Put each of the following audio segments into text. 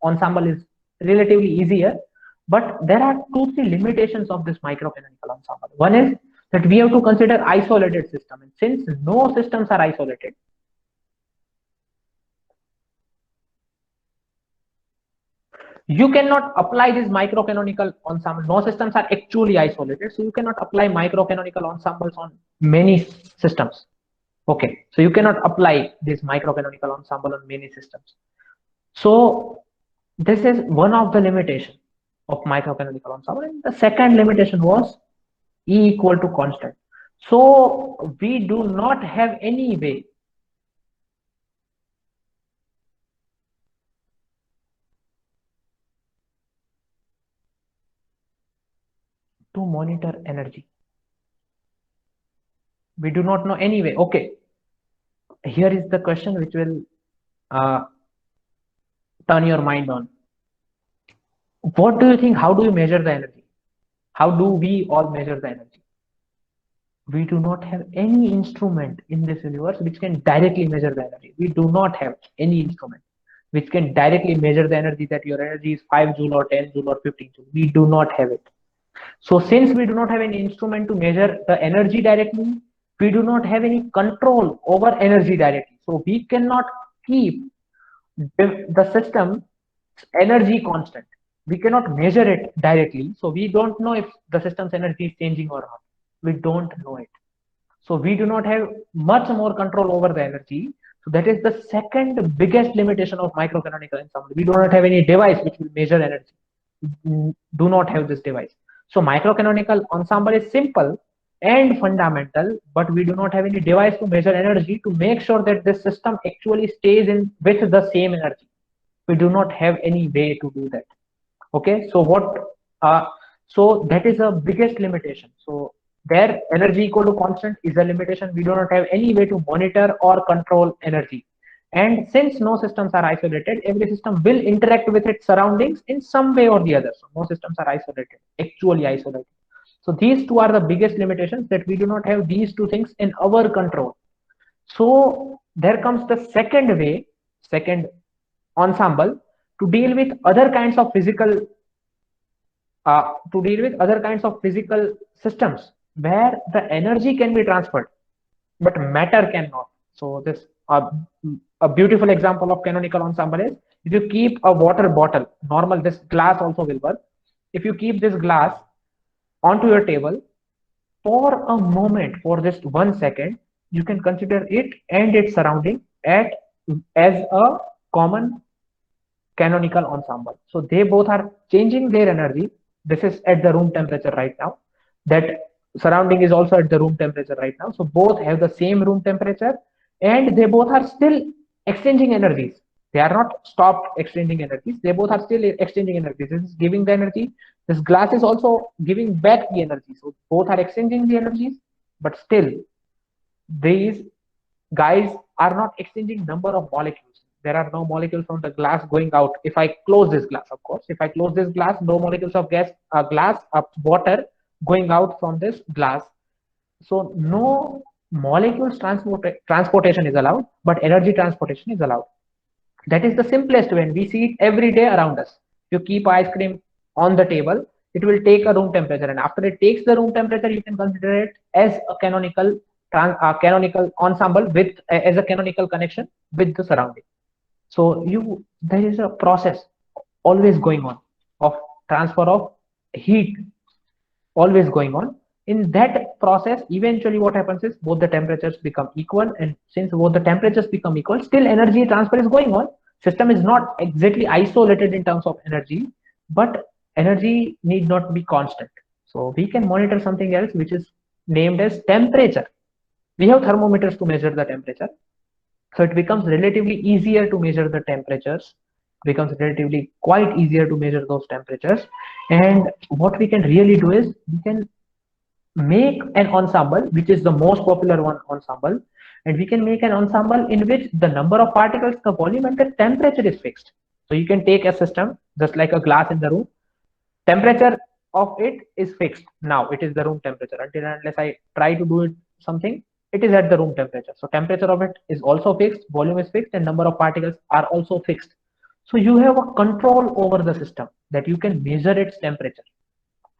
ensemble is relatively easier, but there are two, three limitations of this microcanonical ensemble. One is that we have to consider isolated system, and since no systems are isolated, you cannot apply this microcanonical ensemble. No systems are actually isolated, so you cannot apply microcanonical ensembles on many systems. Okay, so you cannot apply this microcanonical ensemble on many systems. So this is one of the limitation of microcanonical ensemble. And the second limitation was E equal to constant. So we do not have any way to monitor energy. We do not know any way. Okay, here is the question which will turn your mind on. What do you think? How do you measure the energy? How do we all measure the energy? We do not have any instrument in this universe which can directly measure the energy. We do not have any instrument which can directly measure the energy, that your energy is 5 joule or 10 joule or 15 joule. We do not have it. So since we do not have any instrument to measure the energy directly, we do not have any control over energy directly. So we cannot keep the system energy constant. We cannot measure it directly. So we don't know if the system's energy is changing or not. We don't know it. So we do not have much more control over the energy. So that is the second biggest limitation of microcanonical ensemble. We do not have any device which will measure energy. We do not have this device. So microcanonical ensemble is simple and fundamental, but we do not have any device to measure energy to make sure that this system actually stays in with the same energy. We do not have any way to do that. Okay, so so that is the biggest limitation. So their energy equal to constant is a limitation. We do not have any way to monitor or control energy. And since no systems are isolated, every system will interact with its surroundings in some way or the other. So no systems are isolated, actually isolated. So these two are the biggest limitations, that we do not have these two things in our control. So there comes the second ensemble to deal with other kinds of physical systems where the energy can be transferred but matter cannot. So this a beautiful example of canonical ensemble is, if you keep a water bottle, normal, this glass also will work. If you keep this glass onto your table for a moment, for just 1 second, you can consider it and its surrounding as a common canonical ensemble. So they both are changing their energy. This is at the room temperature right now. That surrounding is also at the room temperature right now. So both have the same room temperature and they both are still exchanging energies. They are not stopped exchanging energies. They both are still exchanging energies. This is giving the energy. This glass is also giving back the energy. So both are exchanging the energies, but still these guys are not exchanging number of molecules. There are no molecules from the glass going out. If I close this glass, of course, if I close this glass, no molecules of water going out from this glass. So no molecules transportation is allowed, but energy transportation is allowed. That is the simplest way. We see it every day around us. You keep ice cream on the table, it will take a room temperature, and after it takes the room temperature, you can consider it as a canonical ensemble with as a canonical connection with the surrounding. So there is a process always going on of transfer of heat, always going on. In that process, eventually what happens is both the temperatures become equal, and since both the temperatures become equal, still energy transfer is going on. System is not exactly isolated in terms of energy, but energy need not be constant. So we can monitor something else which is named as temperature. We have thermometers to measure the temperature. So it becomes relatively easier to measure the temperatures, becomes relatively quite easier to measure those temperatures. And what we can really do is we can make an ensemble, which is the most popular one ensemble, and we can make an ensemble in which the number of particles, the volume, and the temperature is fixed. So you can take a system just like a glass in the room. Temperature of it is fixed. Now it is the room temperature. Until and unless I try to do it something, it is at the room temperature. So temperature of it is also fixed, volume is fixed, and number of particles are also fixed. So you have a control over the system, that you can measure its temperature.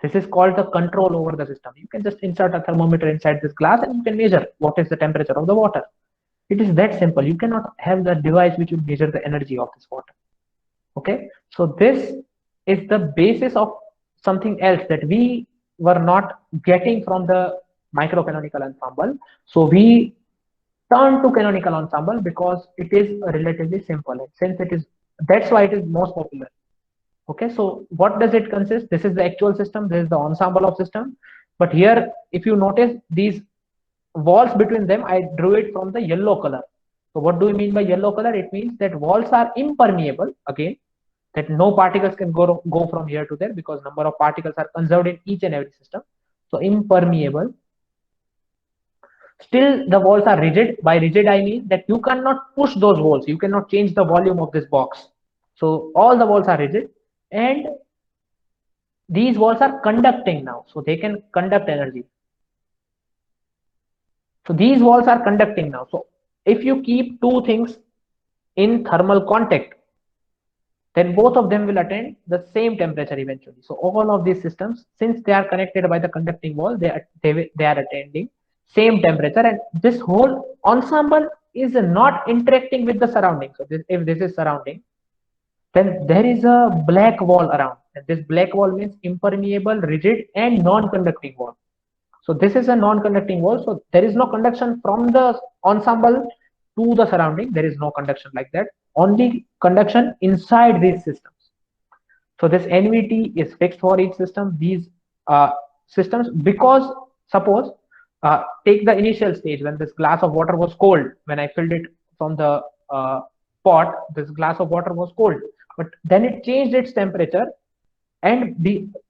This is called the control over the system. You can just insert a thermometer inside this glass and you can measure what is the temperature of the water. It is that simple. You cannot have the device which will measure the energy of this water. Okay, so this is the basis of something else that we were not getting from the microcanonical ensemble. So we turn to canonical ensemble because it is relatively simple, and since it is, that's why it is most popular. Okay, so what does it consist? This is the actual system, this is the ensemble of system. But here, if you notice these walls between them, I drew it from the yellow color. So what do we mean by yellow color? It means that walls are impermeable, again, that no particles can go from here to there because number of particles are conserved in each and every system. So impermeable. Still the walls are rigid. By rigid I mean that you cannot push those walls, you cannot change the volume of this box. So all the walls are rigid, and these walls are conducting now, so they can conduct energy. So these walls are conducting now. So if you keep two things in thermal contact, then both of them will attain the same temperature eventually. So all of these systems, since they are connected by the conducting wall, they are attaining same temperature, and this whole ensemble is not interacting with the surrounding. So if this is surrounding, then there is a black wall around, and this black wall means impermeable, rigid, and non-conducting wall. So this is a non-conducting wall, so there is no conduction from the ensemble to the surrounding. There is no conduction like that, only conduction inside these systems. So this NVT is fixed for each system. These systems, because suppose take the initial stage when this glass of water was cold, when I filled it from the pot, this glass of water was cold, but then it changed its temperature and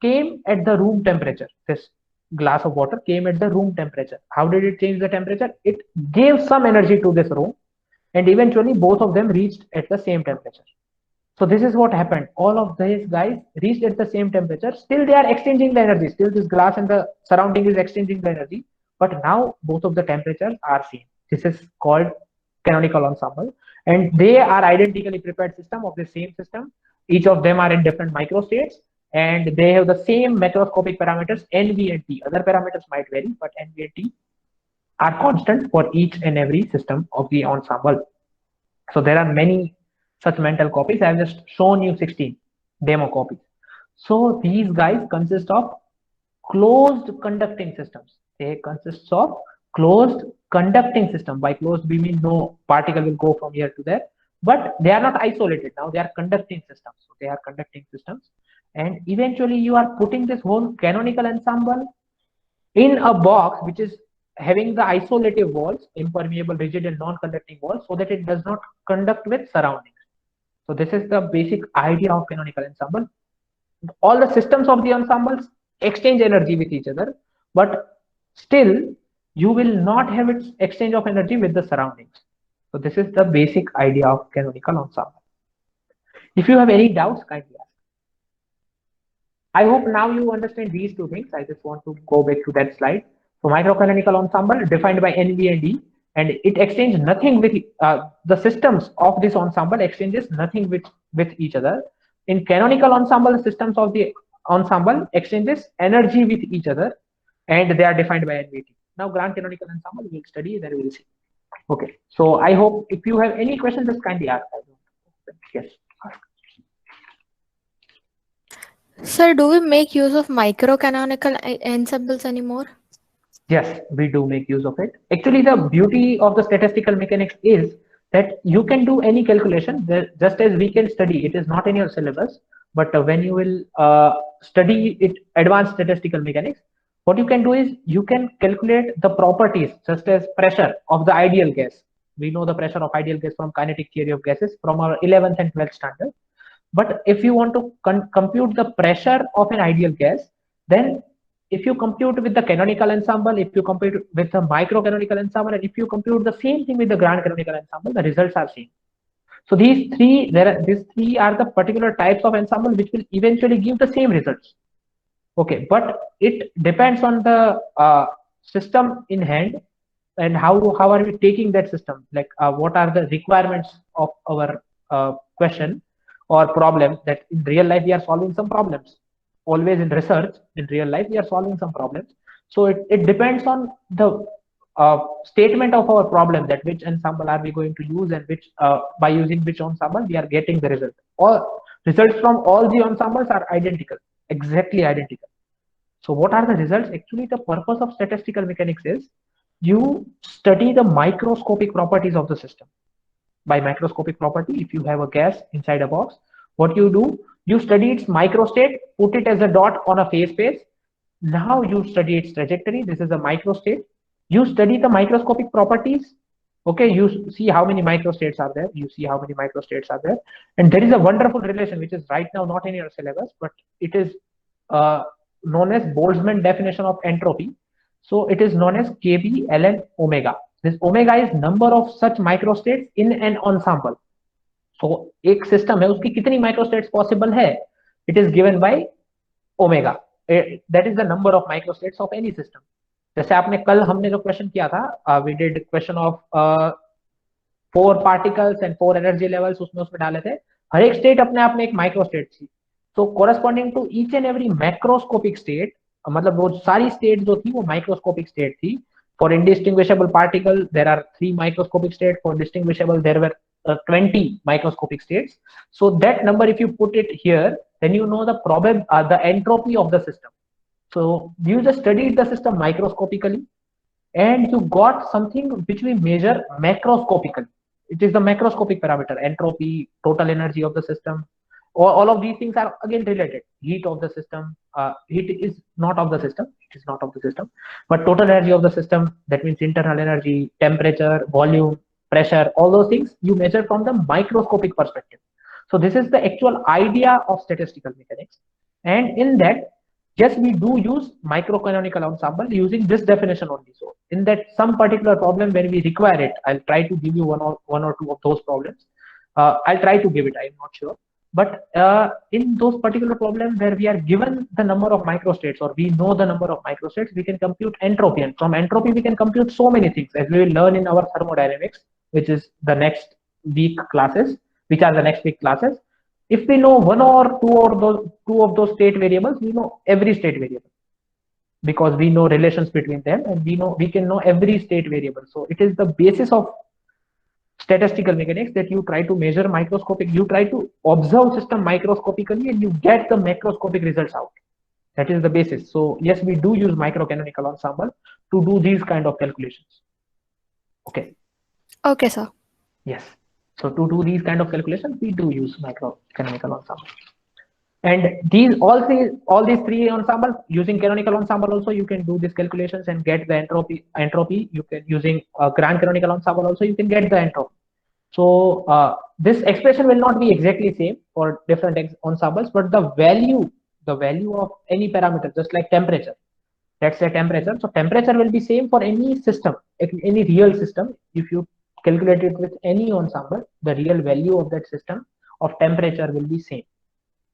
came at the room temperature. This glass of water came at the room temperature. How did it change the temperature? It gave some energy to this room, and eventually both of them reached at the same temperature. So this is what happened. All of these guys reached at the same temperature. Still they are exchanging the energy. Still this glass and the surrounding is exchanging the energy. But now both of the temperatures are same. This is called canonical ensemble. And they are identically prepared system of the same system. Each of them are in different microstates, and they have the same macroscopic parameters NV and T. Other parameters might vary, but NV and T are constant for each and every system of the ensemble. So there are many such mental copies. I have just shown you 16 demo copies. So these guys consist of closed conducting systems. They consist of closed conducting system. By closed we mean no particle will go from here to there, but they are not isolated. Now they are conducting systems. So they are conducting systems, and eventually you are putting this whole canonical ensemble in a box which is having the isolative walls, impermeable, rigid, and non-conducting walls, so that it does not conduct with surroundings. So this is the basic idea of canonical ensemble. All the systems of the ensembles exchange energy with each other, but still you will not have its exchange of energy with the surroundings. So this is the basic idea of canonical ensemble. If you have any doubts, kindly ask. I hope now you understand these two things. I just want to go back to that slide. So microcanonical ensemble defined by NV and E, and it exchanges nothing with the systems of this ensemble exchanges nothing with each other. In canonical ensemble, systems of the ensemble exchanges energy with each other, and they are defined by NVT. Now grand canonical ensemble we will study, then we will see. Okay, so I hope if you have any questions, just kindly ask. Yes. Sir, do we make use of microcanonical ensembles anymore? Yes, we do make use of it. Actually, the beauty of the statistical mechanics is that you can do any calculation just as we can study. It is not in your syllabus, but when you will study it, advanced statistical mechanics, what you can do is you can calculate the properties just as pressure of the ideal gas. We know the pressure of ideal gas from kinetic theory of gases from our 11th and 12th standard. But if you want to compute the pressure of an ideal gas, then if you compute with the canonical ensemble, if you compute with the microcanonical ensemble, and if you compute the same thing with the grand canonical ensemble, the results are same. So these three are the particular types of ensemble which will eventually give the same results. Okay, but it depends on the system in hand, and how are we taking that system, like what are the requirements of our question. or problem, that in real life we are solving some problems. Always in research, in real life, we are solving some problems. So it depends on the statement of our problem, that which ensemble are we going to use, and which by using which ensemble we are getting the result. Or results from all the ensembles are identical, exactly identical. So what are the results? Actually, the purpose of statistical mechanics is you study the microscopic properties of the system. By microscopic property, if you have a gas inside a box, what you do, you study its microstate, put it as a dot on a phase space. Now you study its trajectory. This is a microstate. You study the microscopic properties. Okay, you see how many microstates are there. You see how many microstates are there. And there is a wonderful relation, which is right now not in your syllabus, but it is uh, known as Boltzmann definition of entropy. So it is known as Kb ln omega. This omega is number of such microstates in an ensemble. So एक system है, उसकी कितनी microstates possible है? It is given by omega. That is the number of microstates of any system. जैसे आपने कल हमने जो क्वेश्चन किया था, we did question of 4 particles and 4 energy levels, उसमें डाले थे. हर एक स्टेट अपने आप में एक माइक्रोस्टेट थी. तो corresponding to each and every macroscopic state, मतलब वो सारी स्टेट जो थी वो माइक्रोस्कोपिक स्टेट थी. For indistinguishable particle, there are 3 microscopic states. For distinguishable, there were 20 microscopic states. So that number, if you put it here, then you know the entropy of the system. So you just studied the system microscopically, and you got something which we measure macroscopically. It is the macroscopic parameter, entropy, total energy of the system. All of these things are again related. Heat of the system, heat is not of the system, it is not of the system, but total energy of the system, that means internal energy, temperature, volume, pressure, all those things you measure from the microscopic perspective. So this is the actual idea of statistical mechanics. And in that, yes, we do use microcanonical ensemble using this definition only. So in that some particular problem when we require it, I'll try to give you one or two of those problems. I'll try to give it, I'm not sure. But in those particular problems where we are given the number of microstates, or we know the number of microstates, we can compute entropy. And from entropy, we can compute so many things, as we will learn in our thermodynamics, which is the next week classes, which are the next week classes. If we know one or two of those state variables, we know every state variable, because we know relations between them, and we can know every state variable. So it is the basis of statistical mechanics, that you try to measure microscopic, you try to observe system microscopically, and you get the macroscopic results out. That is the basis. So yes, we do use microcanonical ensemble to do these kind of calculations. Okay. Okay, sir. Yes. So to do these kind of calculations, we do use microcanonical ensemble. And all these three ensembles, using canonical ensemble also, you can do these calculations and get the entropy. You can, using grand canonical ensemble also, you can get the entropy. So this expression will not be exactly same for different ensembles, but the value of any parameter, just like temperature, let's say temperature. So temperature will be same for any system, any real system. If you calculate it with any ensemble, the real value of that system of temperature will be same.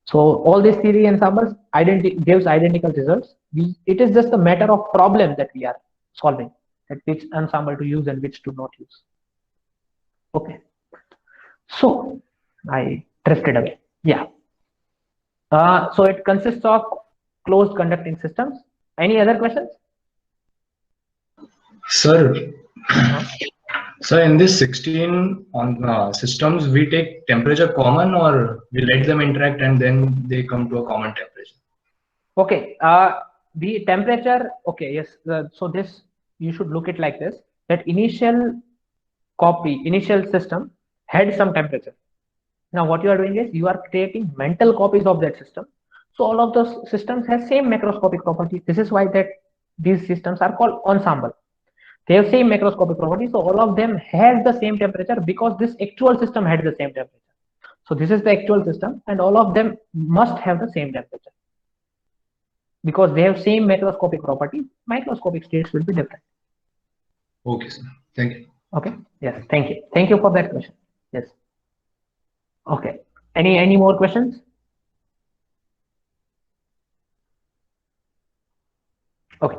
So all these three ensembles gives identical results. It is just a matter of problem that we are solving, that which ensemble to use and which to not use. Okay. So I drifted away. Yeah. So it consists of closed conducting systems. Any other questions? Sir, so in this 16 on systems, we take temperature common, or we let them interact and then they come to a common temperature? Okay. The temperature. Okay. Yes. So this, you should look it like this: that initial system had some temperature. Now what you are doing is you are creating mental copies of that system. So all of those systems have same macroscopic properties. This is why that these systems are called ensemble. They have same macroscopic properties, so all of them have the same temperature, because this actual system had the same temperature. So this is the actual system, and all of them must have the same temperature, because they have same macroscopic properties. Microscopic states will be different. Okay, sir. Thank you. Okay. Yes. Thank you. Thank you for that question. Yes. Okay. Any more questions? Okay.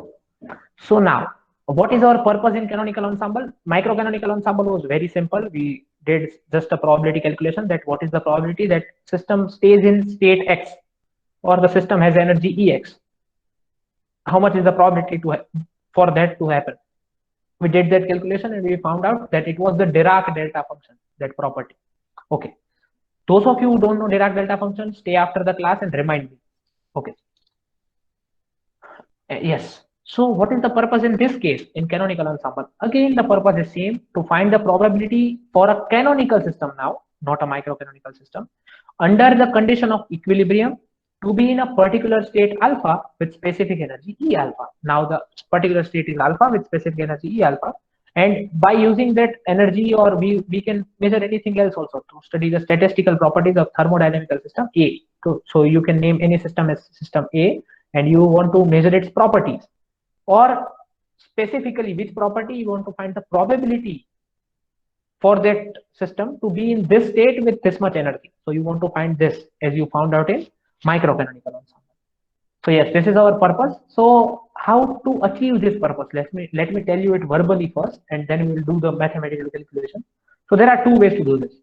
So now, what is our purpose in canonical ensemble? Microcanonical ensemble was very simple. We did just a probability calculation that what is the probability that system stays in state X or the system has energy Ex. How much is the probability for that to happen? We did that calculation and we found out that it was the Dirac delta function, that property. Okay. Those of you who don't know Dirac delta function, stay after the class and remind me. Okay. Yes. So what is the purpose in this case in canonical ensemble? Again, the purpose is same, to find the probability for a canonical system now, not a microcanonical system, under the condition of equilibrium to be in a particular state alpha with specific energy E alpha. Now the particular state is alpha with specific energy E alpha. And by using that energy, or we can measure anything else also to study the statistical properties of thermodynamical system A. So you can name any system as system A and you want to measure its properties, or specifically which property you want to find the probability for that system to be in this state with this much energy. So you want to find this, as you found out in microcanonical ensemble. So yes, this is our purpose. So how to achieve this purpose? Let me tell you it verbally first, and then we will do the mathematical calculation. So there are two ways to do this.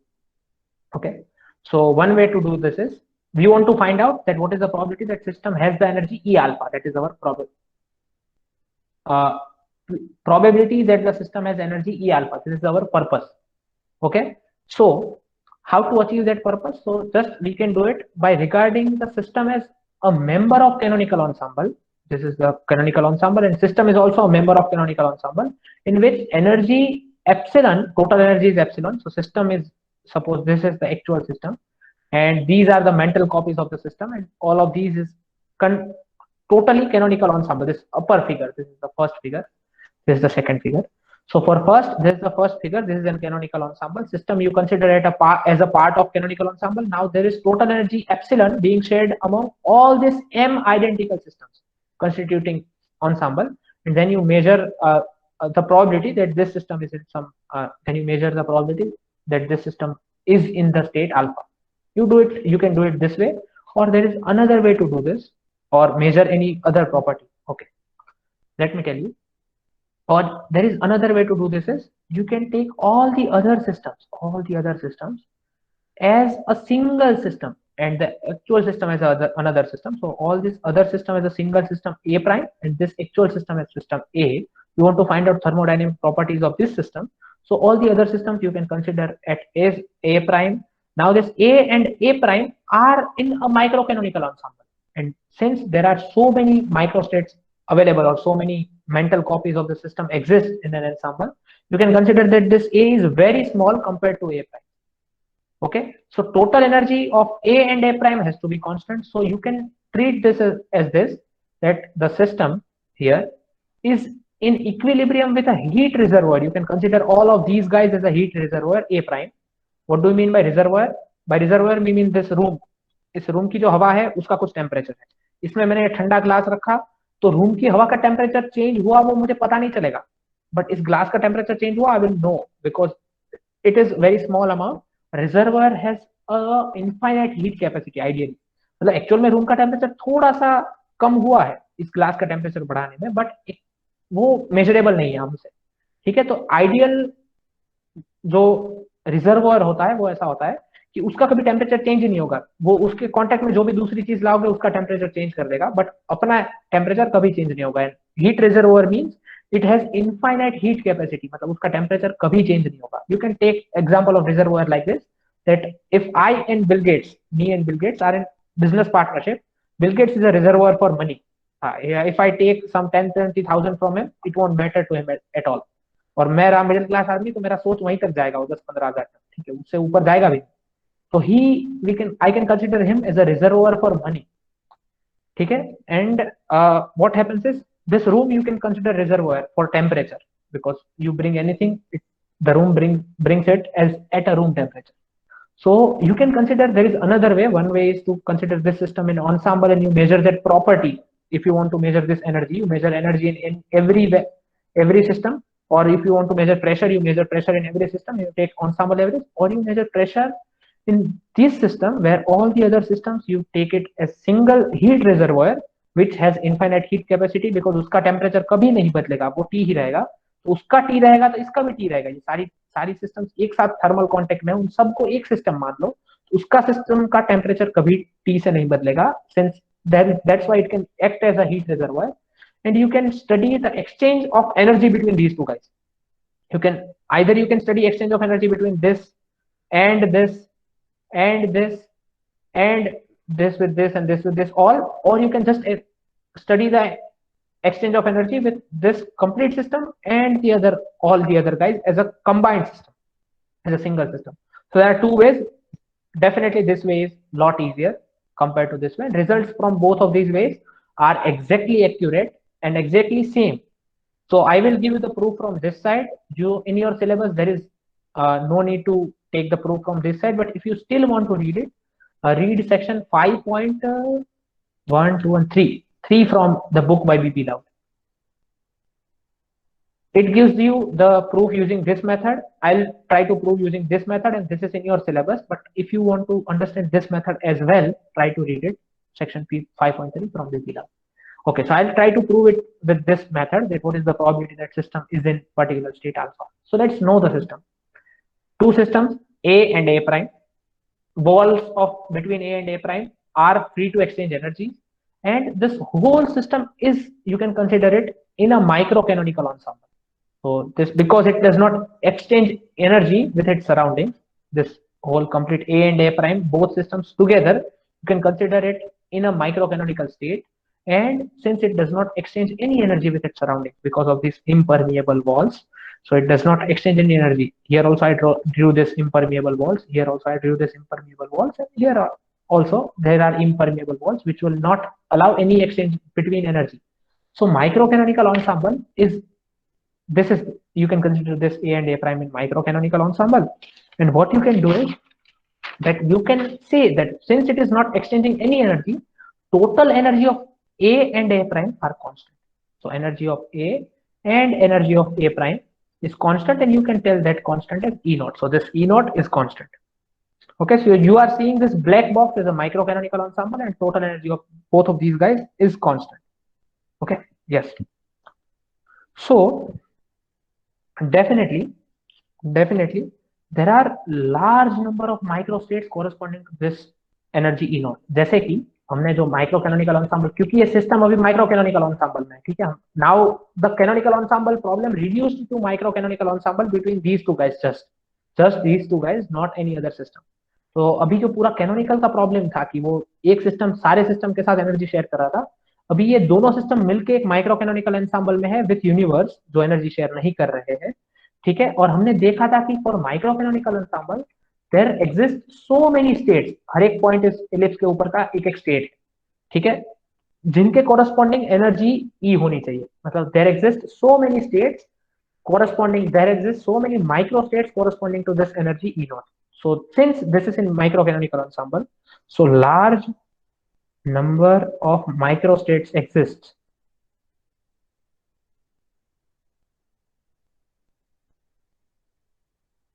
Okay. So one way to do this is, we want to find out that what is the probability that system has the energy E alpha. That is our probability that the system has energy E alpha. This is our purpose. Okay. So how to achieve that purpose? So just we can do it by regarding the system as a member of canonical ensemble. This is the canonical ensemble, and system is also a member of canonical ensemble, in which energy epsilon, total energy is epsilon. So system is, suppose this is the actual system, and these are the mental copies of the system, and all of these is totally canonical ensemble. This upper figure, this is the first figure, this is the second figure. So for first, this is the first figure, this is a canonical ensemble system. You consider it as a part of canonical ensemble. Now there is total energy epsilon being shared among all these m identical systems constituting ensemble, and then you measure the probability that this system is in some, then you measure the probability that this system is in the state alpha. You can do it this way, or there is another way to do this, or measure any other property. Okay, let me tell you. Or there is another way to do this is, you can take all the other systems as a single system, and the actual system as another system. So all this other system is a single system A prime, and this actual system is system A. You want to find out thermodynamic properties of this system. So all the other systems you can consider as A prime. Now this A and A prime are in a microcanonical ensemble, and since there are so many microstates available, or so many mental copies of the system exist in an ensemble, you can consider that this A is very small compared to A prime. Okay, so total energy of A and A prime has to be constant. So you can treat this as this, that the system here is in equilibrium with a heat reservoir. You can consider all of these guys as a heat reservoir A prime. What do you mean by reservoir? By reservoir we mean this room. इस room की जो हवा है उसका कुछ temperature है. इसमें मैंने ठंडा ग्लास रखा, तो रूम की हवा का टेम्परेचर चेंज हुआ वो मुझे पता नहीं चलेगा, बट इस ग्लास का टेम्परेचर चेंज हुआ, I will know, because it is very small amount. Reservoir has a infinite heat capacity ideally. मतलब एक्चुअल में रूम का टेम्परेचर थोड़ा सा कम हुआ है इस ग्लास का टेम्परेचर बढ़ाने में, बट वो मेजरेबल नहीं है हमसे. ठीक है, तो आइडियल जो रिजर्वर होता है वो ऐसा होता है कि उसका कभी टेम्परेचर चेंज नहीं होगा. वो उसके कांटेक्ट में जो भी दूसरी चीज लाओगे उसका टेम्परेचर चेंज कर देगा, बट अपना टेम्परेचर कभी चेंज नहीं होगा. Heat reservoir means it has infinite heat capacity, मतलब उसका टेम्परेचर कभी चेंज नहीं होगा. You can take example of reservoir like this, that if I and Bill Gates, me and Bill Gates are in business partnership, Bill Gates is a reservoir for money. If I take some 10-20,000 from him, it won't matter to him at all. और मेरा middle class आदमी, तो मेरा सोच वहीं तक जाएगा, वो 10-15 हजार तक. ठीक है, उससे ऊपर जाएगा भी. तो I can consider him as a reservoir for money. ठीक है, and what happens is, this room you can consider reservoir for temperature, because you bring anything, the room brings it as at a room temperature. So you can consider there is another way. One way is to consider this system in ensemble and you measure that property. If you want to measure this energy, you measure energy in every system. Or if you want to measure pressure, you measure pressure in every system. You take ensemble average, or you measure pressure in this system where all the other systems you take it as single heat reservoir which has infinite heat capacity, because उसका temperature कभी नहीं बदलेगा, वो T ही रहेगा. तो उसका T रहेगा तो इसका भी T रहेगा. ये सारी सारी सिस्टम्स एक साथ थर्मल कांटेक्ट में, उन सबको एक सिस्टम मान लो, तो उसका सिस्टम का टेम्परेचर कभी T से नहीं बदलेगा, since that's why it can act as a heat reservoir, and you can study the exchange of energy between these two guys. You can either you can study exchange of energy between this and this and this and this with this and this with this all, or you can just study the exchange of energy with this complete system and the other, all the other guys as a combined system, as a single system. So there are two ways. Definitely this way is lot easier compared to this way. Results from both of these ways are exactly accurate and exactly same. So I will give you the proof from this side. You in your syllabus there is no need to take the proof from this side, but if you still want to read it, read section 5.1, 2, and 3 from the book by B.P. Loud. It gives you the proof using this method. I'll try to prove using this method, and this is in your syllabus. But if you want to understand this method as well, try to read it, section 5.3 from B.P. Loud. Okay, so I'll try to prove it with this method, that what is the probability that system is in particular state alpha. So let's know the system. Two systems, A and A prime. Walls of between A and A prime are free to exchange energy, and this whole system is, you can consider it in a microcanonical ensemble. So this, because it does not exchange energy with its surroundings, this whole complete A and A prime, both systems together, you can consider it in a microcanonical state. And since it does not exchange any energy with its surroundings because of these impermeable walls, so it does not exchange any energy. Here also I drew this impermeable walls. Here also I drew this impermeable walls. And here are also there are impermeable walls which will not allow any exchange between energy. So microcanonical ensemble is, this is, you can consider this A and A prime in microcanonical ensemble. And what you can do is that you can say that since it is not exchanging any energy, total energy of A and A prime are constant. So energy of A and energy of A prime is constant, and you can tell that constant as E naught. So this E naught is constant. Okay, so you are seeing this black box as a microcanonical ensemble, and total energy of both of these guys is constant. Okay, yes. So definitely there are large number of microstates corresponding to this energy E naught. जैसे कि हमने जो microcanonical ensemble, क्योंकि ये system अभी microcanonical ensemble में है, ठीक है, now the canonical ensemble problem reduced to microcanonical ensemble between these two guys, just these two guys, not any other system. तो अभी जो पूरा कैनोनिकल का प्रॉब्लम था कि वो एक सिस्टम सारे सिस्टम के साथ एनर्जी शेयर कर रहा था, अभी ये दोनों सिस्टम मिलके एक माइक्रो कैनोनिकल एंसेंबल में है विथ यूनिवर्स जो एनर्जी शेयर नहीं कर रहे हैं, ठीक है। और हमने देखा था कि for micro canonical ensemble there exist so many states, हर एक पॉइंट इस एलिप्स के ऊपर का एक एक स्टेट, ठीक है, जिनके कोरस्पॉन्डिंग एनर्जी ई होनी चाहिए। मतलब there exist so many states corresponding, there exist so many microstates corresponding to this energy E naught. So since this is in microcanonical ensemble, so large number of microstates exist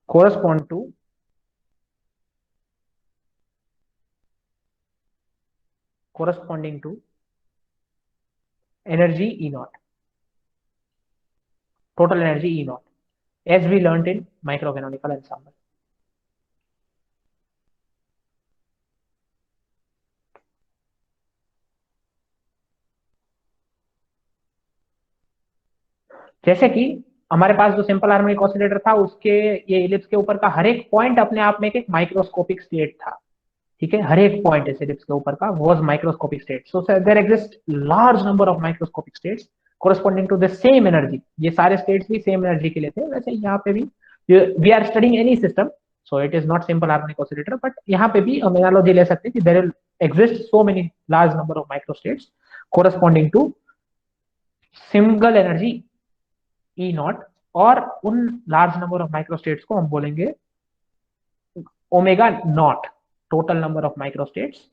corresponding to energy E naught, total energy E naught, as we learned in microcanonical ensemble. जैसे कि हमारे पास जो simple harmonic oscillator था उसके ये ellipse के ऊपर का हर एक पॉइंट अपने आप में एक माइक्रोस्कोपिक स्टेट था, ठीक है, हर एक पॉइंट इस इलिप्स के ऊपर का was microscopic state. So there exist large number of microscopic states corresponding to the same energy। ये सारे स्टेट्स भी सेम एनर्जी के लिए थे। वैसे यहाँ पे भी we are studying any system, so it is not simple harmonic oscillator, but यहाँ पे भी हम एनालॉजी ले सकते हैं कि there exist so many large number of microstates corresponding to single energy E naught, और उन लार्ज नंबर ऑफ माइक्रोस्टेट्स को हम बोलेंगे omega naught, total number of microstates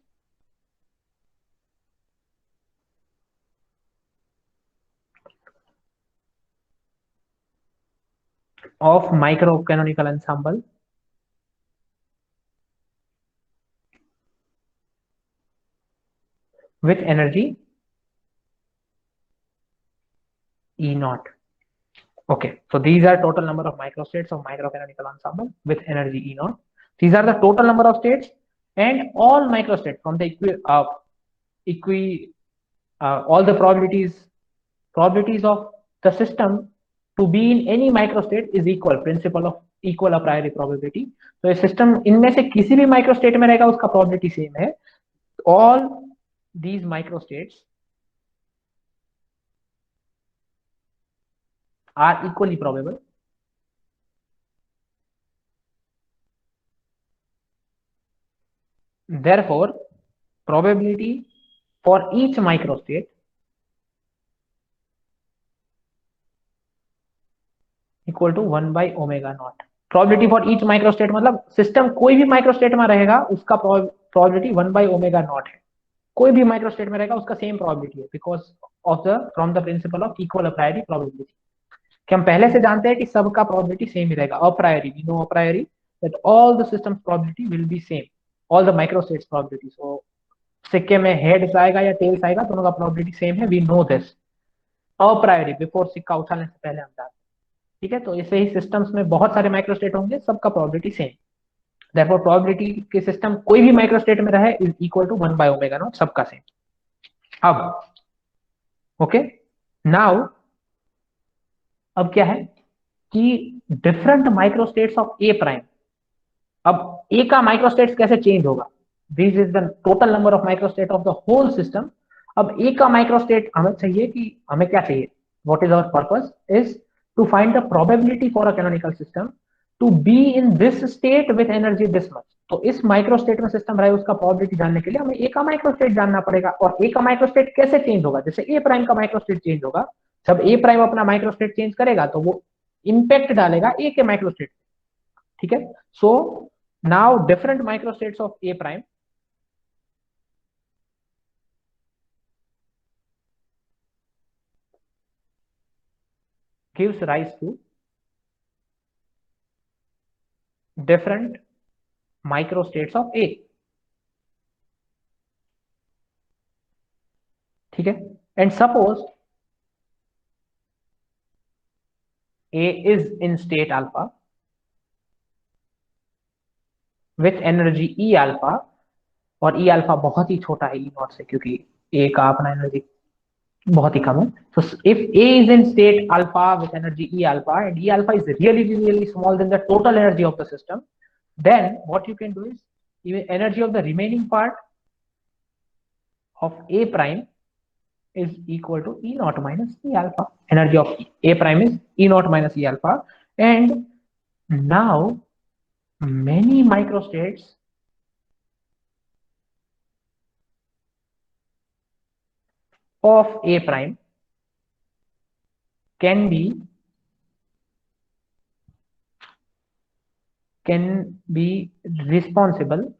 of microcanonical ensemble with energy E naught। Okay, so these are total number of microstates of microcanonical ensemble with energy E naught. These are the total number of states, and all microstates from the all the probabilities of the system to be in any microstate is equal, principle of equal a priori probability. तो ये system इनमें से किसी भी microstate में रहेगा उसका probability same है. All these microstates are equally probable. Therefore, probability for each microstate equal to 1 by omega naught. Probability for each microstate मतलब सिस्टम कोई भी माइक्रोस्टेट में रहेगा उसका probability 1 by omega naught है. कोई भी माइक्रोस्टेट में रहेगा उसका सेम probability है because of the from the principle of equal a priori probability. कि हम पहले से जानते हैं कि सबका probability सेम ही रहेगा. A priori, we know a priori that all the system's probability will be same. All the microstates probability. So सिक्के में हेड्स आएगा या टेल्स आएगा दोनों का प्रोबेबिलिटी सेम है. वी नो दिस अप्रायोरी बिफोर सिक्का उछालने से पहले हम जानते हैं. ठीक है, तो ऐसे ही सिस्टम्स में बहुत सारे माइक्रोस्टेट होंगे, सबका प्रोबेबिलिटी सेम. देयरफॉर प्रोबेबिलिटी के सिस्टम कोई भी माइक्रोस्टेट में रहे is equal to 1 by omega naught, सबका सेम. अब ओके, नाउ अब क्या है कि different microstates of A prime. अब ए का माइक्रोस्टेट्स कैसे चेंज होगा? This is the total number of microstate of the whole system. अब ए का माइक्रोस्टेट हमें चाहिए कि हमें क्या चाहिए, what is our purpose is to find the probability for a canonical system to be in this state with energy this much. तो इस माइक्रोस्टेट में सिस्टम रहे उसका प्रोबेबिलिटी जानने के लिए हमें ए का माइक्रोस्टेट जानना पड़ेगा. और ए का माइक्रोस्टेट कैसे चेंज होगा? जैसे ए प्राइम का माइक्रोस्टेट चेंज होगा, जब ए प्राइम अपना माइक्रोस्टेट चेंज करेगा तो वो इंपैक्ट डालेगा ए के माइक्रोस्टेट. ठीक है, सो now different microstates of A prime gives rise to different microstates of A. ठीक है, and suppose A is in state alpha with energy E alpha, और E alpha बहुत ही छोटा है E नॉट से क्योंकि A का अपना एनर्जी बहुत ही कम है. So if A is in state alpha with energy E alpha and E alpha is really small than the total energy of the system, then what you can do is even energy of the remaining part of A prime is equal to E naught minus E alpha. Energy of A prime is E naught minus E alpha, and now many microstates of A prime can be responsible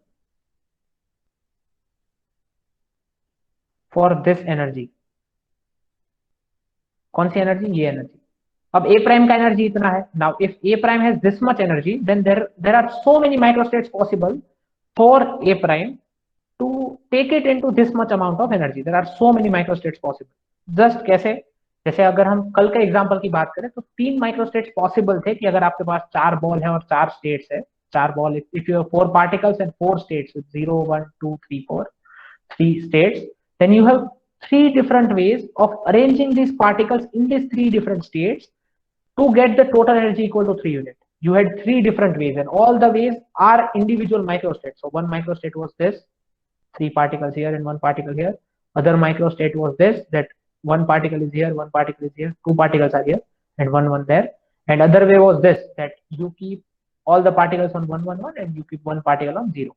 for this energy. कौन सी energy? ये energy. अब A prime का energy इतना है. Now if A prime has this much energy, then there are so many microstates possible for A prime to take it into this much amount of energy. There are so many microstates possible. Just कैसे? जैसे अगर हम कल के example की बात करें तो 3 माइक्रोस्टेट्स पॉसिबल थे कि अगर आपके पास 4 बॉल है और 4 स्टेट्स है, 4 ball, if you have 4 particles and 4 states, 0 1 2 3 4, 3 states, then you have 3 different ways of arranging these particles in these 3 different states to get the total energy equal to 3 units. You had 3 different ways, and all the ways are individual microstates. So one microstate was this, 3 particles here and 1 particle here. Other microstate was this, that 1 particle is here, 1 particle is here, 2 particles are here, and 1 there. And other way was this, that you keep all the particles on 1 1 1 and you keep 1 particle on 0.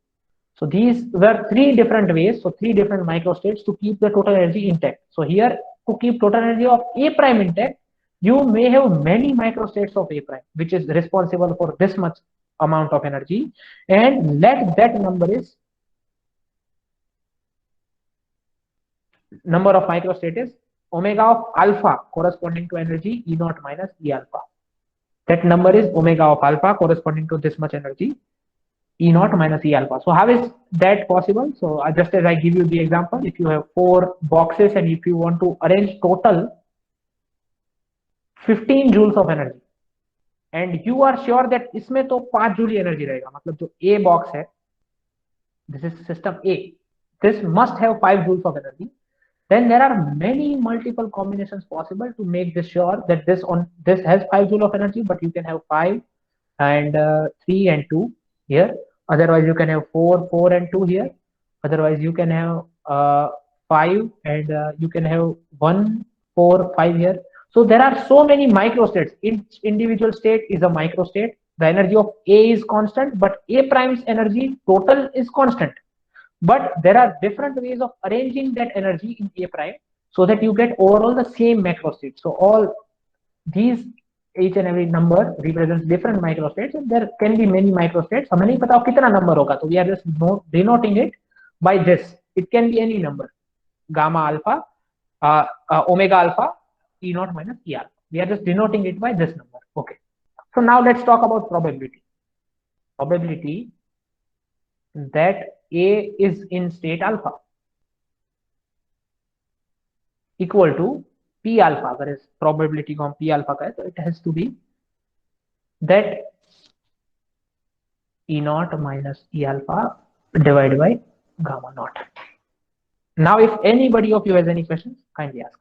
So these were 3 different ways, so 3 different microstates to keep the total energy intact. So here, to keep total energy of A prime intact, you may have many microstates of A prime, which is responsible for this much amount of energy, and let that number is number of microstates is omega of alpha corresponding to energy E naught minus E alpha. That number is omega of alpha corresponding to this much energy E naught minus E alpha. So how is that possible? So just as I give you the example, if you have 4 boxes and if you want to arrange total 15 joules of energy, and you are sure that इसमें तो 5 joule energy रहेगा, मतलब जो A box है, this is system A, this must have 5 joules of energy. Then there are many multiple combinations possible to make this sure that this has 5 joule of energy, but you can have 5 and 3 and 2 here. Otherwise you can have 4, 4 and 2 here. Otherwise you can have 5 and you can have 1, 4, 5 here. So there are so many microstates. Each individual state is a microstate. The energy of A is constant, but A prime's energy total is constant. But there are different ways of arranging that energy in A prime so that you get overall the same macrostate. So all these, each and every number represents different microstates, and there can be many microstates. हमें नहीं पता कितना number होगा, तो we are just denoting it by this. It can be any number, gamma alpha, omega alpha, E naught minus E alpha. We are just denoting it by this number. Okay. So now let's talk about probability. Probability that A is in state alpha equal to P alpha. अगर इस probability को हम P alpha कहें तो it has to be that E naught minus E alpha divided by gamma naught. Now if anybody of you has any questions, kindly ask.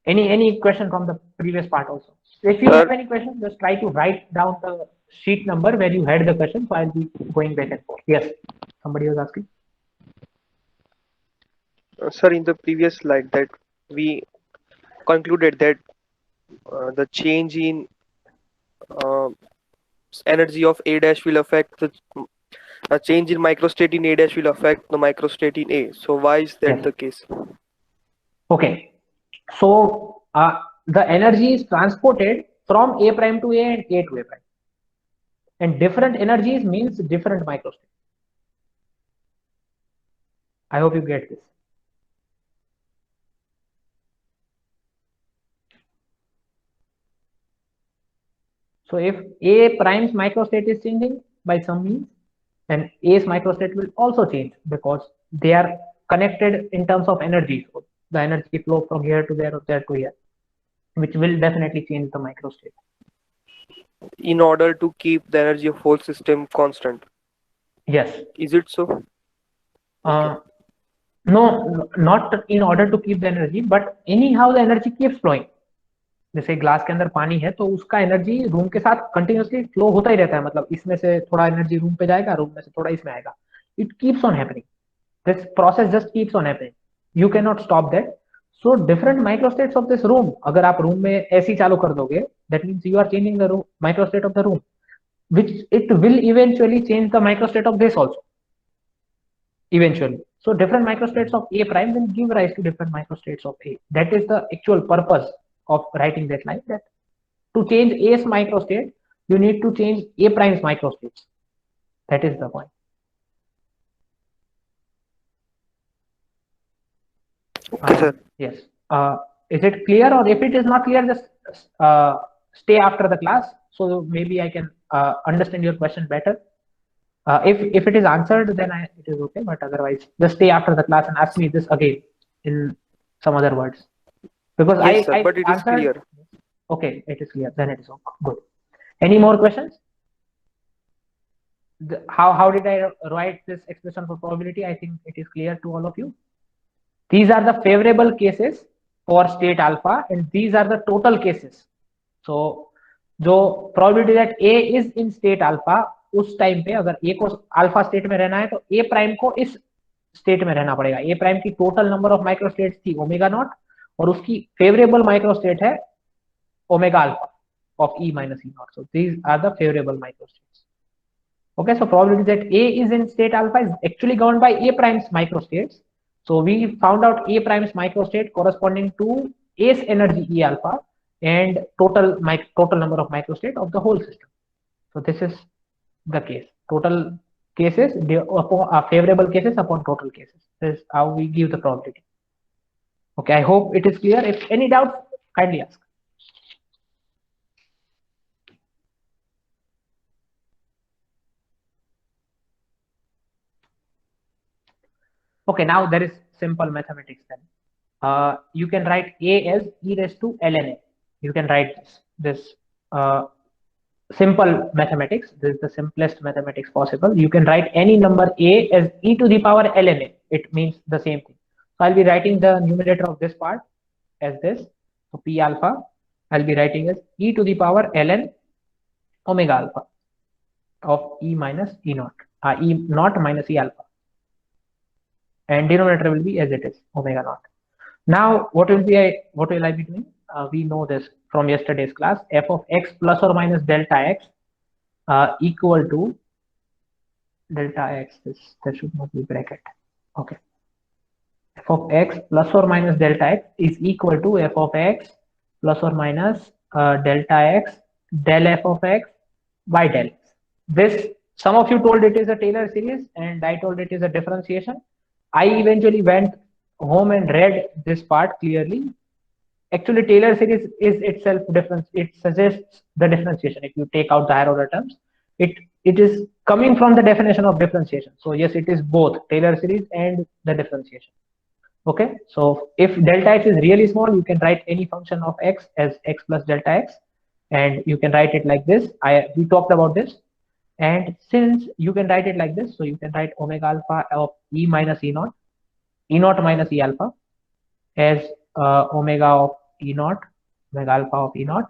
Any question from the previous part also? If you have any questions, just try to write down the sheet number where you had the question, so I'll be going back and forth. Yes, somebody was asking. Sir, in the previous slide that we concluded that the change in energy of A dash will affect the change in microstate in A dash will affect the microstate in A. So why is that Yes. the case? Okay, so the energy is transported from A prime to A and A to A prime, and different energies means different microstate. I hope you get this. So if A prime's microstate is changing by some means, then A's microstate will also change because they are connected in terms of energy. So the energy flow from here to there or there to here, which will definitely change the microstate. In order to keep the energy of whole system constant. Yes. Is it so? No, not in order to keep the energy, but anyhow the energy keeps flowing. जैसे glass के अंदर पानी है तो उसका energy room के साथ continuously flow होता ही रहता है, मतलब इसमें से थोड़ा एनर्जी रूम पे जाएगा, रूम में से थोड़ा इसमें आएगा. It keeps on happening. This process just keeps on happening. You can not stop that. So different microstates of this room, अगर आप रूम में एसी चालू कर दोगे, that means you are changing the microstate of the room, which it will eventually change the microstate of this also eventually. So different microstates of A prime will give rise to different microstates of A. That is the actual purpose of writing that line, that to change A's microstate you need to change A prime's microstates. That is the point. Okay, sir. Yes. Is it clear, or if it is not clear, just stay after the class, so maybe I can understand your question better. If it is answered, then it is okay, but otherwise just stay after the class and ask me this again in some other words, because Yes, I sir, but it is answered. clear. Okay, it is clear, then it is okay. Good. Any more questions? How did I write this expression for probability? I think it is clear to all of you. These are the favorable cases for state alpha, and these are the total cases. So जो probability that A is in state alpha, उस time पे अगर A को alpha state में रहना है तो A prime को इस स्टेट में रहना पड़ेगा. A प्राइम की टोटल नंबर ऑफ माइक्रोस्टेट्स थी ओमेगा नॉट, और उसकी फेवरेबल माइक्रोस्टेट है omega alpha of E minus E naught. So these are the favorable microstates. Okay, so probability that A is in state alpha is actually governed by A prime's microstates. So we found out A prime's microstate corresponding to A's energy E alpha and total number of microstate of the whole system. So this is the case. Total cases upon favorable cases upon total cases. This is how we give the probability. Okay, I hope it is clear. If any doubts, kindly ask. Okay, now there is simple mathematics then. you can write A as e raised to ln A. You can write this simple mathematics. This is the simplest mathematics possible. You can write any number A as e to the power ln A. It means the same thing. So I'll be writing the numerator of this part as this. So P alpha, I'll be writing as e to the power ln omega alpha of E minus E naught, E naught minus E alpha. And denominator will be as it is, omega naught. Now, what will I be doing? We know this from yesterday's class. F of x plus or minus delta x equal to delta x. There should not be bracket. Okay. F of x plus or minus delta x is equal to f of x plus or minus delta x del f of x by del x. This, some of you told it is a Taylor series, and I told it is a differentiation. I eventually went home and read this part clearly. Actually, Taylor series is itself different. It suggests the differentiation. If you take out the higher order terms, it is coming from the definition of differentiation. So yes, it is both Taylor series and the differentiation. Okay, so if delta x is really small, you can write any function of x as x plus delta x, and you can write it like this. We talked about this. And since you can write it like this, so you can write omega alpha of E minus E naught minus E alpha as omega of E naught, omega alpha of E naught.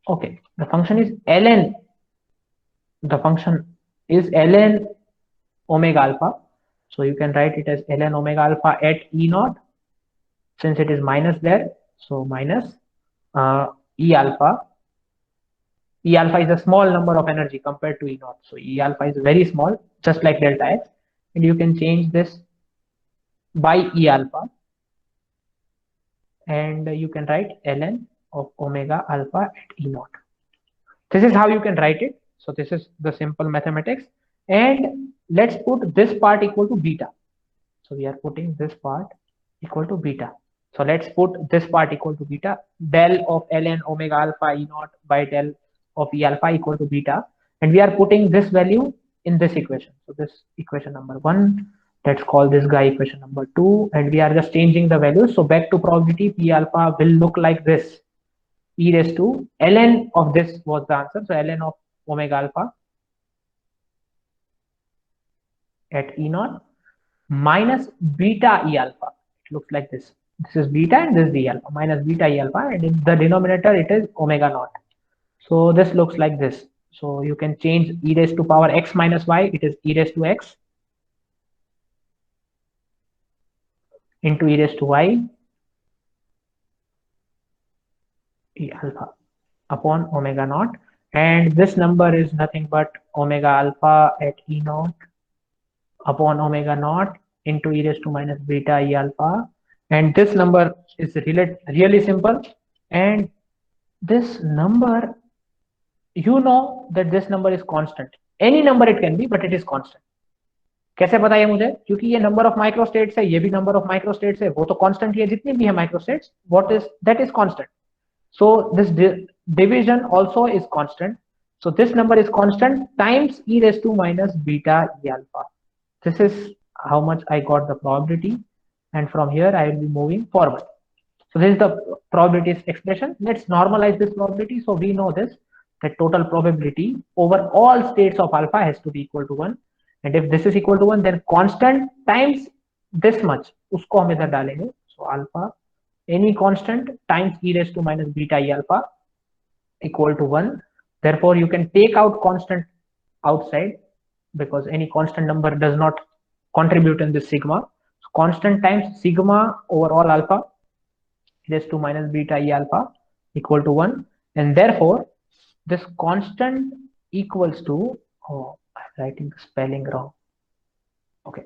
Okay, the function is ln. The function is ln omega alpha. So you can write it as ln omega alpha at E naught, since it is minus there. So minus E alpha. E alpha is a small number of energy compared to E naught. So E alpha is very small, just like delta x. And you can change this by E alpha. And you can write ln of omega alpha at E naught. This is how you can write it. So this is the simple mathematics. And let's put this part equal to beta. So we are putting this part equal to beta. So let's put this part equal to beta. Del of ln omega alpha E naught by del of E alpha equal to beta, and we are putting this value in this equation. So this equation number 1, let's call this guy equation number 2, and we are just changing the values. So back to probability, P alpha will look like this. E raised to ln of this was the answer. So ln of omega alpha at E naught minus beta E alpha. It looks like this. This is beta and this is E alpha, minus beta E alpha, and in the denominator it is omega naught. So this looks like this. So you can change e raised to power x minus y. It is e raised to x into e raised to y E alpha upon omega naught. And this number is nothing but omega alpha at E naught upon omega naught into e raised to minus beta E alpha. And this number is really simple. And this number, you know that this number is constant. Any number it can be, but it is constant. कैसे पता है मुझे? क्योंकि ये number of microstates है, ये भी number of microstates है, वो तो constant ही है, जितनी भी है microstates, that is constant. So this division also is constant. So this number is constant times e raised to minus beta E alpha. This is how much I got the probability, and from here I will be moving forward. So this is the probability expression. Let's normalize this probability. So we know this, that total probability over all states of alpha has to be equal to 1. And if this is equal to 1, then constant times this much, usko hum idhar dalenge. So alpha, any constant times e raised to minus beta E alpha equal to 1. Therefore, you can take out constant outside, because any constant number does not contribute in this sigma. So constant times sigma over all alpha e raised to minus beta E alpha equal to 1. And therefore, this constant equals to, oh, I'm writing the spelling wrong. Okay.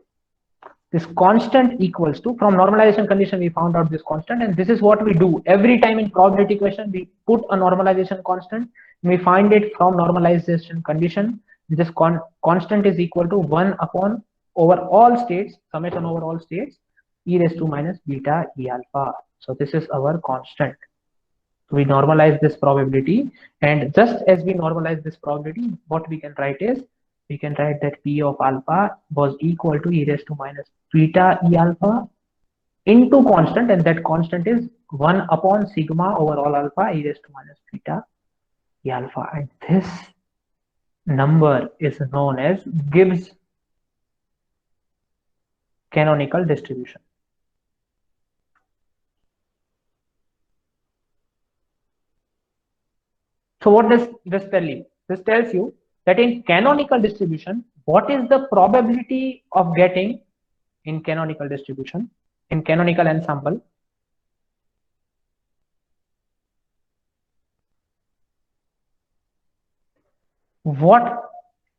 This constant equals to, from normalization condition, we found out this constant, and this is what we do every time in probability equation. We put a normalization constant, and we find it from normalization condition. This constant is equal to 1 upon over all states, summation over all states, e raised to minus beta E alpha. So this is our constant. We normalize this probability, and just as we normalize this probability, what we can write is, we can write that P of alpha was equal to e raised to minus beta E alpha into constant, and that constant is 1 upon sigma over all alpha e raised to minus beta e alpha, and this number is known as Gibbs canonical distribution. So what does this tell you? This tells you that in canonical distribution, what is the probability of getting in canonical distribution, in canonical ensemble? What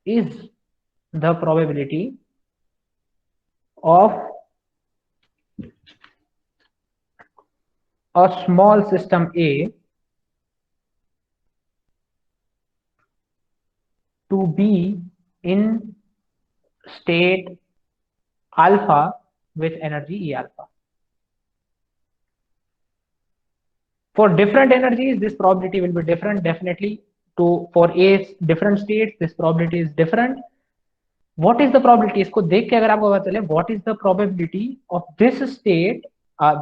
is the probability of a small system A to be in state alpha with energy E alpha? For different energies, this probability will be different. Definitely, for A different states, this probability is different. What is the probability? इसको देख के अगर आपको पता चले, what is the probability of this state,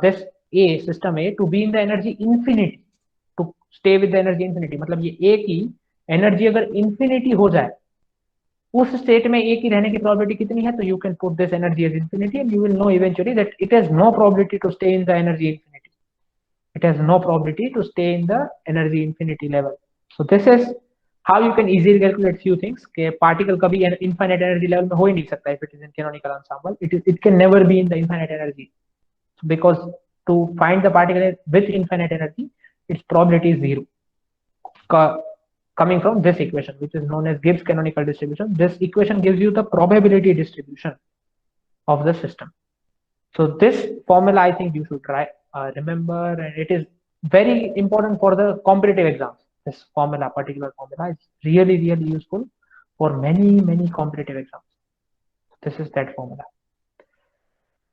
this A system A to be in the energy infinity, to stay with the energy infinity? मतलब ये A की energy अगर infinity हो जाए, उस state में A की रहने की probability कितनी है? तो you can put this energy as infinity, and you will know eventually that it has no probability to stay in the energy infinity. It has no probability to stay in the energy infinity level. So this is how you can easily calculate few things. कि particle कभी infinite energy level में हो ही नहीं सकता if it is in canonical ensemble. It can never be in the infinite energy, because to find the particle with infinite energy, its probability is 0. Coming from this equation, which is known as Gibbs canonical distribution. This equation gives you the probability distribution of the system. So this formula, I think you should try remember, and it is very important for the competitive exams. This formula, particular formula, is really useful for many competitive exams. This is that formula.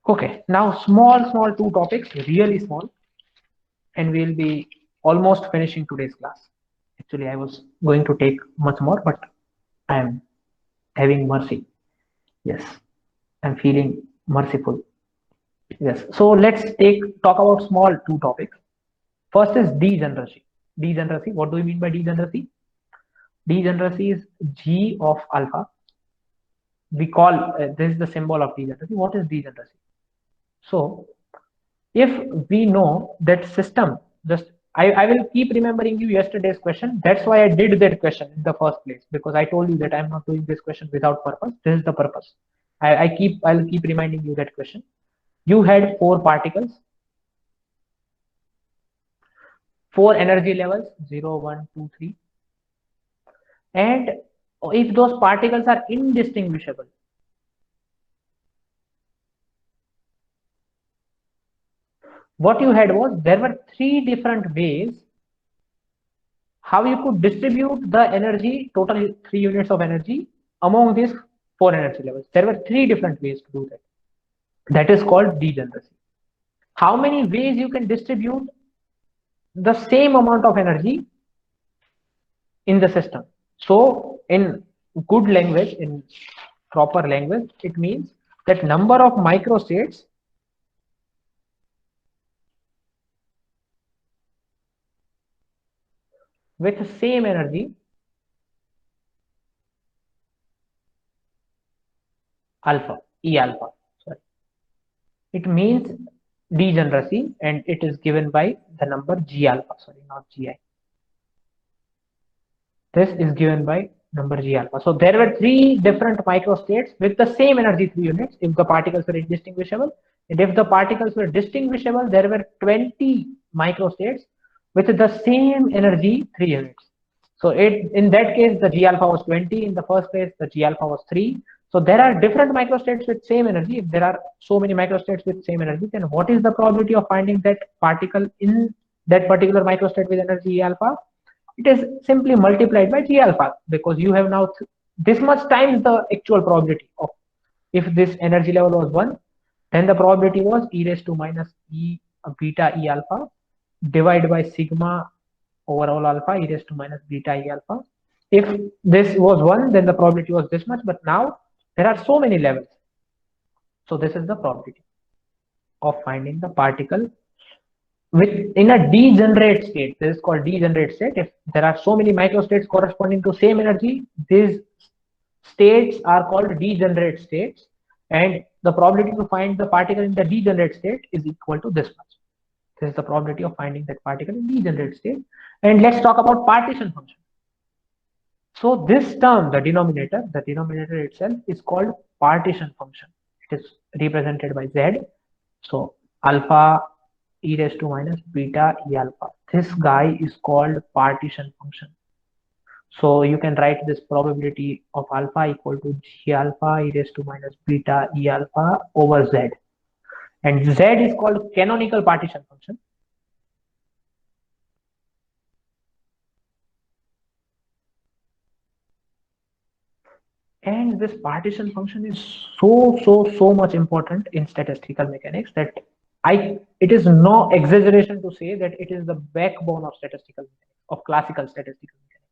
Okay, now small 2 topics, really small, and we'll be almost finishing today's class. Actually, I was going to take much more, but I am having mercy. Yes, I'm feeling merciful. Yes, so let's talk about small 2 topics. First is degeneracy. Degeneracy, what do we mean by degeneracy? Degeneracy is G of alpha. We call this is the symbol of degeneracy. What is degeneracy? So if we know that system, just I will keep remembering you yesterday's question. That's why I did that question in the first place, because I told you that I'm not doing this question without purpose. This is the purpose. I'll keep reminding you that question. You had 4 particles, 4 energy levels, 0, 1, 2, 3. And if those particles are indistinguishable, what you had was, there were 3 different ways how you could distribute the energy, total 3 units of energy, among these 4 energy levels. There were 3 different ways to do that. That is called degeneracy. How many ways you can distribute the same amount of energy in the system? So in good language, in proper language, it means that number of microstates with the same energy alpha, E alpha, sorry. It means degeneracy, and it is given by the number G alpha, sorry, not Gi. This is given by number G alpha. So there were 3 different microstates with the same energy 3 units if the particles were indistinguishable, and if the particles were distinguishable, there were 20 microstates with the same energy 3 units. So in that case, the G alpha was 20. In the first case, the G alpha was 3. So there are different microstates with same energy. If there are so many microstates with same energy, then what is the probability of finding that particle in that particular microstate with energy E alpha? It is simply multiplied by G alpha, because you have now this much times the actual probability of, if this energy level was 1, then the probability was e raised to minus e beta E alpha divided by sigma over all alpha e raised to minus beta E alpha. If this was 1, then the probability was this much, but now there are so many levels. So this is the probability. of finding the particle in a degenerate state. This is called degenerate state. If there are so many microstates corresponding to same energy, these states are called degenerate states, and the probability to find the particle in the degenerate state is equal to this much. This is the probability of finding that particle in degenerate state. And let's talk about partition function. So this term, the denominator itself is called partition function. It is represented by Z. So alpha e raised to minus beta e alpha. This guy is called partition function. So you can write this probability of alpha equal to g alpha e raised to minus beta e alpha over Z. And Z is called canonical partition function. And this partition function is so much important in statistical mechanics that it is no exaggeration to say that it is the backbone of statistical mechanics, of classical statistical mechanics.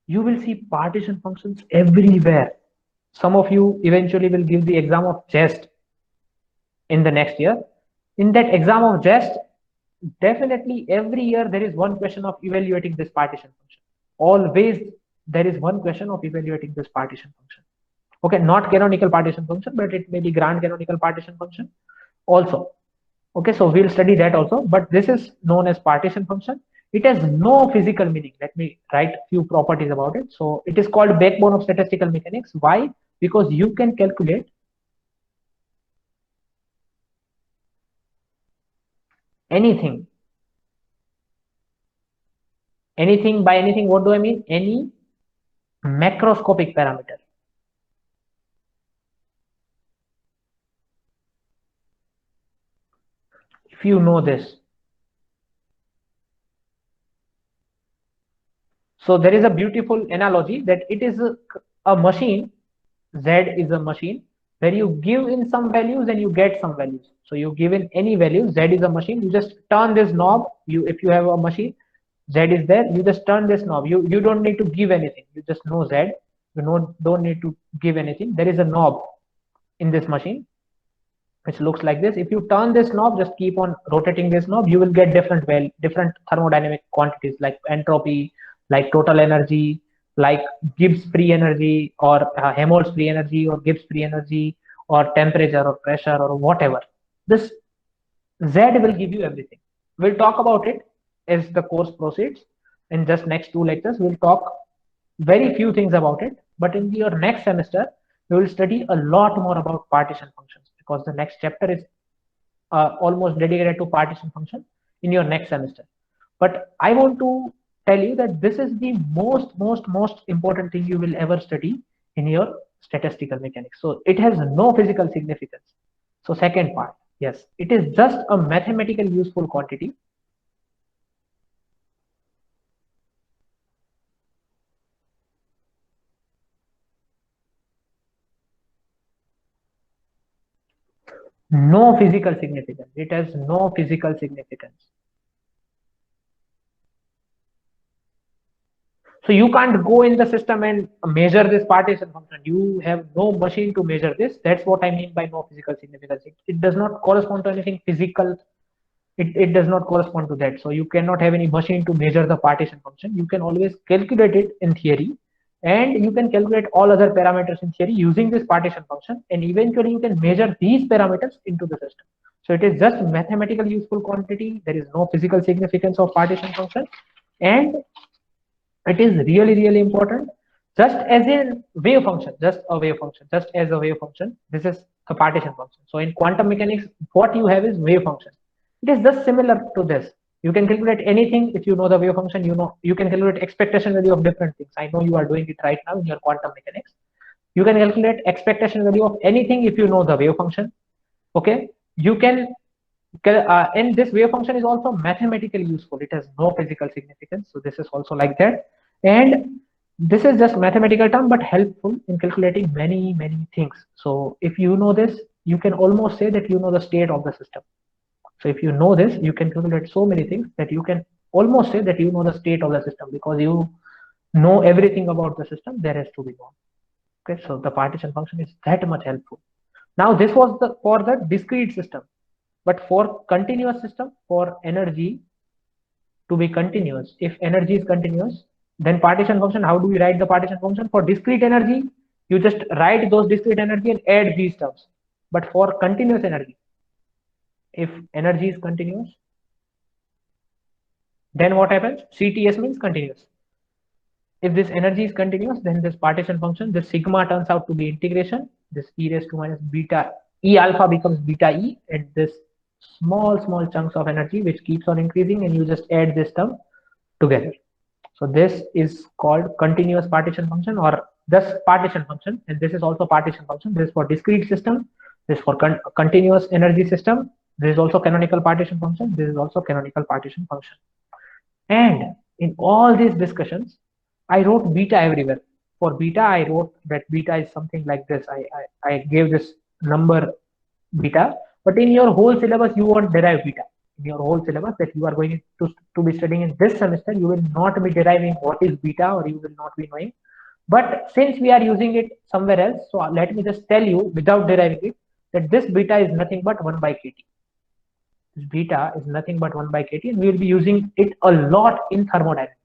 You will see partition functions everywhere. Some of you eventually will give the exam of JEST in the next year. In that exam of JEST, definitely every year there is one question of evaluating this partition function. Always there is one question of evaluating this partition function. Okay, not canonical partition function, but it may be grand canonical partition function also. Okay, so we'll study that also, but this is known as partition function. It has no physical meaning. Let me write few properties about it. So it is called backbone of statistical mechanics. Why? Because you can calculate anything. Anything, by anything, what do I mean? Any macroscopic parameter. If you know this. So there is a beautiful analogy that it is a machine. Z is a machine where you give in some values and you get some values. So you give in any value. Z is a machine. You just turn this knob. If you have a machine, Z is there. You just turn this knob. You don't need to give anything. You just know Z. You don't need to give anything. There is a knob in this machine which looks like this. If you turn this knob, just keep on rotating this knob, you will get different thermodynamic quantities like entropy, like total energy, like Gibbs free energy, or Helmholtz free energy, or Gibbs free energy, or temperature or pressure or whatever. This Z will give you everything. We'll talk about it as the course proceeds. In just next 2 lectures, we'll talk very few things about it, but in your next semester, we will study a lot more about partition functions, because the next chapter is almost dedicated to partition function in your next semester. But I want to tell you that this is the most important thing you will ever study in your statistical mechanics. So it has no physical significance. So second part, yes, it is just a mathematical useful quantity. No physical significance. It has no physical significance. So you can't go in the system and measure this partition function. You have no machine to measure this. That's what I mean by no physical significance. It does not correspond to anything physical. It does not correspond to that. So you cannot have any machine to measure the partition function. You can always calculate it in theory, and you can calculate all other parameters in theory using this partition function, and eventually you can measure these parameters into the system. So it is just mathematical useful quantity. There is no physical significance of partition function, and it is really important. Just as a wave function, this is a partition function. So in quantum mechanics, what you have is wave function. It is just similar to this. You can calculate anything if you know the wave function. You can calculate expectation value of different things. I know you are doing it right now in your quantum mechanics. You can calculate expectation value of anything if you know the wave function. Okay, you can. And this wave function is also mathematically useful. It has no physical significance. So this is also like that. And this is just mathematical term, but helpful in calculating many things. So if you know this, you can almost say that you know the state of the system. So if you know this, you can calculate so many things that you can almost say that you know the state of the system, because you know everything about the system there has to be known. Okay, so the partition function is that much helpful. Now this was for the discrete system. But for continuous system, for energy to be continuous, if energy is continuous, then partition function, how do we write the partition function? For discrete energy, you just write those discrete energy and add these terms. But for continuous energy, if energy is continuous, then what happens? CTS means continuous. If this energy is continuous, then this partition function, this sigma turns out to be integration. This e raised to minus beta, E alpha becomes beta E, and this small chunks of energy which keeps on increasing, and you just add this term together. So this is called continuous partition function, or thus partition function, and this is also partition function. This is for discrete system, this is for continuous energy system. This is also canonical partition function. This is also canonical partition function. And in all these discussions, I wrote beta everywhere. For beta, I wrote that beta is something like this. I gave this number beta, but in your whole syllabus, you won't derive beta. In your whole syllabus that you are going to be studying in this semester, you will not be deriving what is beta, or you will not be knowing. But since we are using it somewhere else, so let me just tell you without deriving it, that this beta is nothing but 1 by kT. This beta is nothing but 1 by kT, and we will be using it a lot in thermodynamics.